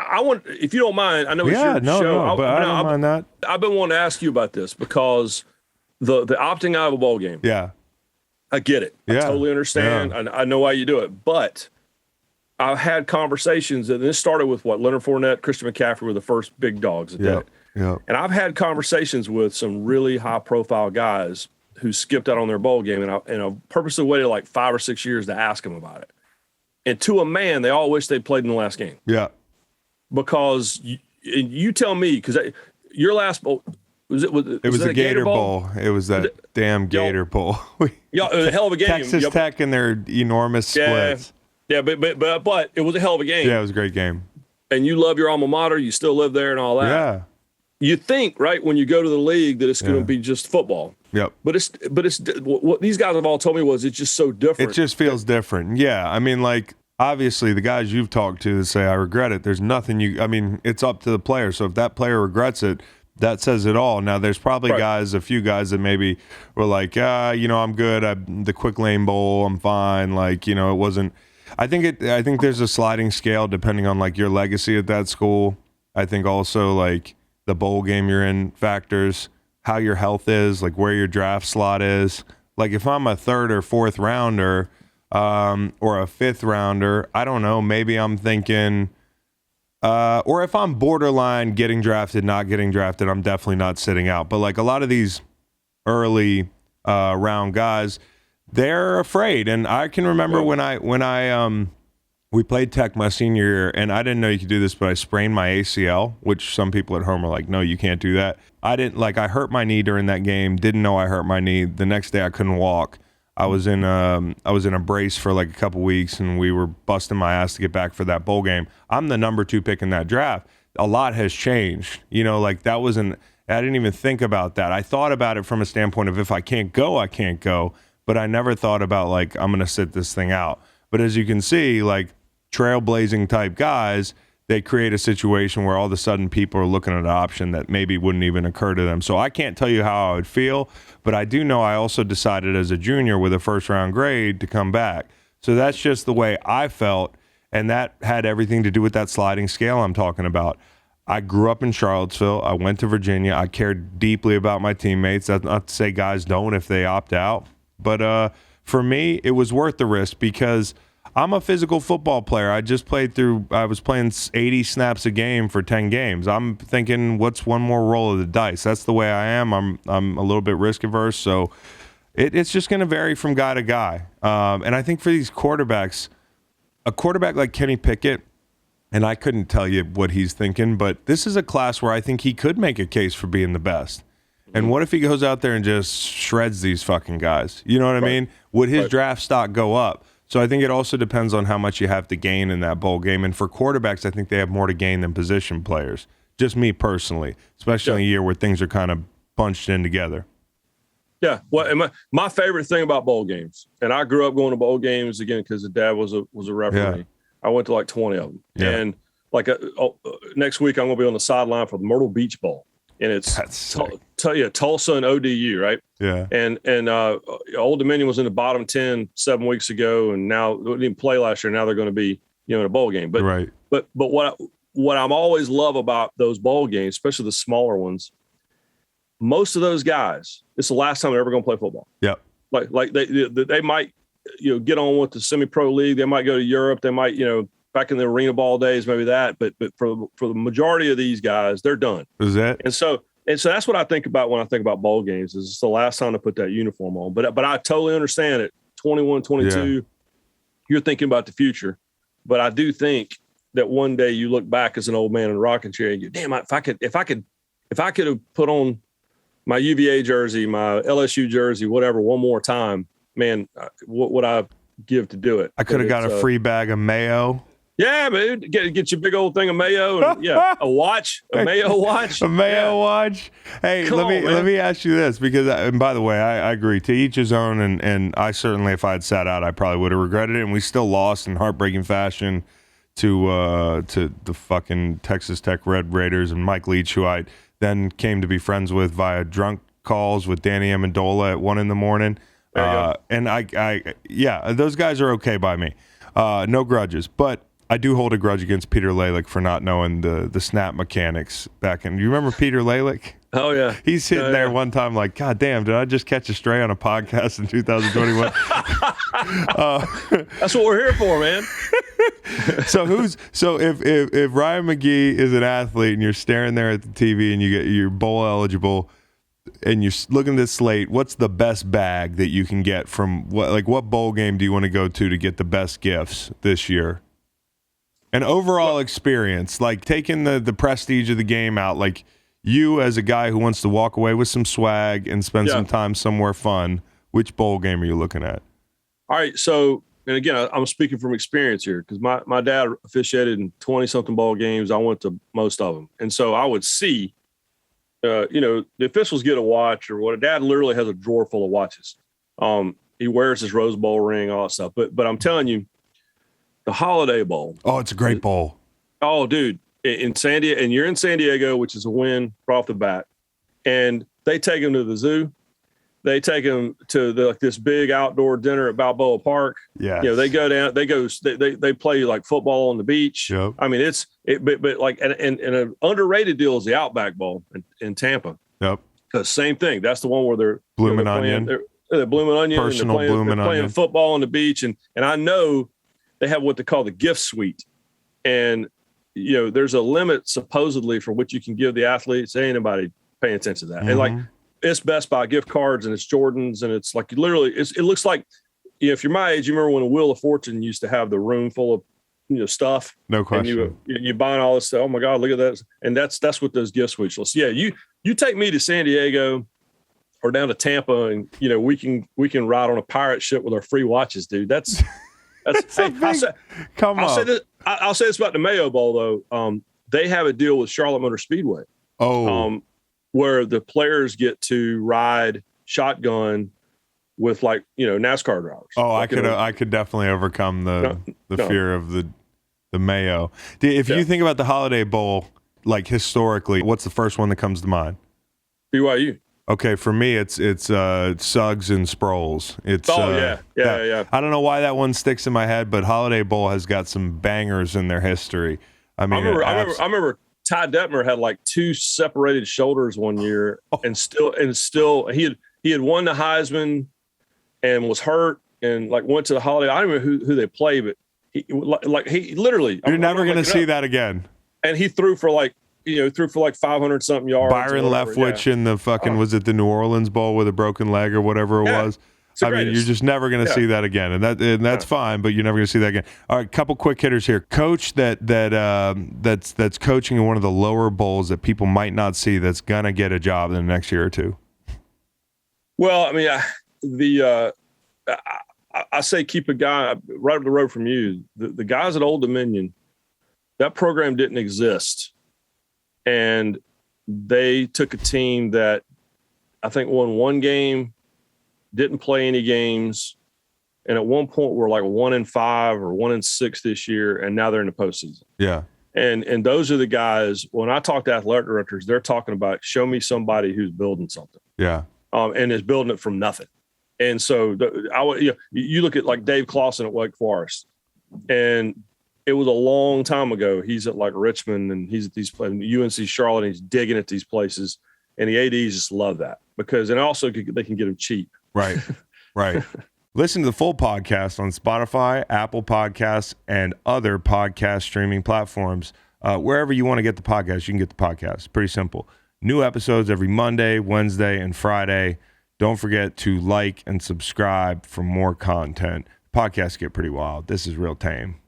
I want, if you don't mind, I know it's your show. No, but I don't mind that. I've been wanting to ask you about this because the opting out of a bowl game. Yeah. I get it. Yeah. I totally understand. Yeah. I know why you do it. But I've had conversations, and this started with Leonard Fournette, Christian McCaffrey were the first big dogs that did it. Yeah. And I've had conversations with some really high-profile guys who skipped out on their bowl game, and I purposely waited like 5 or 6 years to ask them about it. And to a man, they all wish they'd played in the last game. Yeah. Because you tell me, because your last bowl – it was a Gator Bowl. It was that damn Gator Bowl. Yeah, it was a hell of a game. Texas Tech and their enormous splits. Yeah, but it was a hell of a game. Yeah, it was a great game. And you love your alma mater. You still live there and all that. Yeah. You think, right, when you go to the league that it's going to be just football. Yep. But it's what these guys have all told me was it's just so different. It just feels different. Yeah. I mean, like, obviously the guys you've talked to that say I regret it, there's nothing it's up to the player. So if that player regrets it, that says it all. Now, there's probably a few guys that maybe were like, I'm good. The quick lane bowl, I'm fine. Like, it wasn't. I think there's a sliding scale depending on like your legacy at that school. I think also like the bowl game you're in factors, how your health is, like where your draft slot is. Like if I'm a third or fourth rounder, or a fifth rounder, I don't know. Maybe I'm thinking. Or if I'm borderline getting drafted, not getting drafted, I'm definitely not sitting out. But like a lot of these early round guys, they're afraid. And I can remember when we played Tech my senior year, and I didn't know you could do this, but I sprained my ACL, which some people at home are like, no, you can't do that. I hurt my knee during that game. Didn't know I hurt my knee. The next day I couldn't walk. I was in a brace for like a couple weeks, and we were busting my ass to get back for that bowl game. I'm the number 2 pick in that draft. A lot has changed. Like I didn't even think about that. I thought about it from a standpoint of if I can't go, I can't go. But I never thought about like I'm going to sit this thing out. But as you can see, like trailblazing type guys, they create a situation where all of a sudden people are looking at an option that maybe wouldn't even occur to them. So I can't tell you how I would feel, but I do know I also decided as a junior with a first-round grade to come back. So that's just the way I felt, and that had everything to do with that sliding scale I'm talking about. I grew up in Charlottesville. I went to Virginia. I cared deeply about my teammates. That's not to say guys don't if they opt out. But for me, it was worth the risk because – I'm a physical football player. I was playing 80 snaps a game for 10 games. I'm thinking, what's one more roll of the dice? That's the way I am. I'm a little bit risk averse, so it's just going to vary from guy to guy. And I think for these quarterbacks, a quarterback like Kenny Pickett, and I couldn't tell you what he's thinking, but this is a class where I think he could make a case for being the best. And what if he goes out there and just shreds these fucking guys? You know what I mean? Would his draft stock go up? So I think it also depends on how much you have to gain in that bowl game. And for quarterbacks, I think they have more to gain than position players. Just me personally, especially in a year where things are kind of bunched in together. Yeah. Well, and my favorite thing about bowl games, and I grew up going to bowl games again because the dad was a referee. Yeah. I went to like 20 of them. Yeah. And like next week, I'm going to be on the sideline for the Myrtle Beach Bowl. And it's Tulsa and ODU, right? Yeah. And Old Dominion was in the bottom 10 7 weeks ago, and now they didn't play last year. Now they're going to be in a bowl game. But but what I'm always love about those bowl games, especially the smaller ones, most of those guys, it's the last time they're ever going to play football. Yep. Like they might get on with the semi-pro league. They might go to Europe. They might back in the arena ball days, maybe that, but for the majority of these guys, they're done. Is that? And so that's what I think about when I think about bowl games. Is it's the last time to put that uniform on. But I totally understand it. 21, 22, you're thinking about the future. But I do think that one day you look back as an old man in a rocking chair and you, damn, if I could have put on my UVA jersey, my LSU jersey, whatever, one more time, man, what would I give to do it? I could have got a free bag of Mayo. Yeah, man, get your big old thing of Mayo and a watch, a Mayo watch. A Mayo watch. Hey, let me ask you this, because and by the way, I agree, to each his own, and I certainly, if I had sat out, I probably would have regretted it, and we still lost in heartbreaking fashion to the fucking Texas Tech Red Raiders and Mike Leach, who I then came to be friends with via drunk calls with Danny Amendola at 1 a.m. And I those guys are okay by me. No grudges. But I do hold a grudge against Peter Lalick for not knowing the snap mechanics back in. Do you remember Peter Lalick? Oh, yeah. He's sitting there one time like, God damn, did I just catch a stray on a podcast in 2021? That's what we're here for, man. So if Ryan McGee is an athlete and you're staring there at the TV and you're bowl eligible and you're looking at this slate, what's the best bag that you can get from what bowl game do you want to go to get the best gifts this year? An overall experience, like taking the prestige of the game out, like you as a guy who wants to walk away with some swag and spend some time somewhere fun, which bowl game are you looking at? All right, so, and again, I'm speaking from experience here because my dad officiated in 20-something bowl games. I went to most of them. And so I would see, the officials get a watch or what. Dad literally has a drawer full of watches. He wears his Rose Bowl ring, all that stuff. But I'm telling you, the Holiday Bowl. Oh, it's a great bowl. Oh, dude, in San Diego, and you're in San Diego, which is a win right off the bat. And they take him to the zoo. They take him to this big outdoor dinner at Balboa Park. Yeah. They go down. They play like football on the beach. Yep. I mean, but like and an underrated deal is the Outback Bowl in Tampa. Yep. Because same thing. That's the one where they're Bloomin' Onion. They're Bloomin' Onion. Personal Bloomin' Onion. Playing football on the beach, and I know they have what they call the gift suite, and there's a limit supposedly for what you can give the athletes. Ain't anybody paying attention to that, and like. It's Best Buy gift cards and it's Jordans and it's like literally it looks like if you're my age, you remember when a Wheel of Fortune used to have the room full of stuff. No question. And you buying all this stuff. Oh my God, look at that. And that's what those gift suites. So yeah, you take me to San Diego or down to Tampa and we can ride on a pirate ship with our free watches, dude. That's I'll say this about the Mayo Bowl though. They have a deal with Charlotte Motor Speedway. Oh. Where the players get to ride shotgun with NASCAR drivers. Oh, I could definitely overcome the fear of the Mayo. If you think about the Holiday Bowl, like historically, what's the first one that comes to mind? BYU. Okay, for me, it's Suggs and Sproles. It's yeah. I don't know why that one sticks in my head, but Holiday Bowl has got some bangers in their history. I mean, I remember Ty Detmer had like 2 separated shoulders one year, and still he had won the Heisman and was hurt and went to the Holiday. I don't remember who they play, but he literally. You're never going to see that again. And he threw for 500 something yards. Byron Leftwich in the fucking was it the New Orleans Bowl with a broken leg or whatever it was. I mean, you're just never going to see that again, and that's fine. But you're never going to see that again. All right, couple quick hitters here. Coach that's coaching in one of the lower bowls that people might not see that's going to get a job in the next year or two. Well, I mean, I say keep a guy right up the road from you. The guys at Old Dominion, that program didn't exist, and they took a team that I think won one game. Didn't play any games, and at one point we're like 1-5 or 1-6 this year, and now they're in the postseason. Yeah, and those are the guys. When I talk to athletic directors, they're talking about show me somebody who's building something. Yeah, and is building it from nothing. And so you look at like Dave Clawson at Wake Forest, and it was a long time ago. He's at like Richmond, and he's playing UNC Charlotte, and he's digging at these places, and the ADs just love that because, and also they can get him cheap. Right. Listen to the full podcast on Spotify, Apple Podcasts, and other podcast streaming platforms. Wherever you want to get the podcast, you can get the podcast. Pretty simple. New episodes every Monday, Wednesday, and Friday. Don't forget to like and subscribe for more content. Podcasts get pretty wild. This is real tame.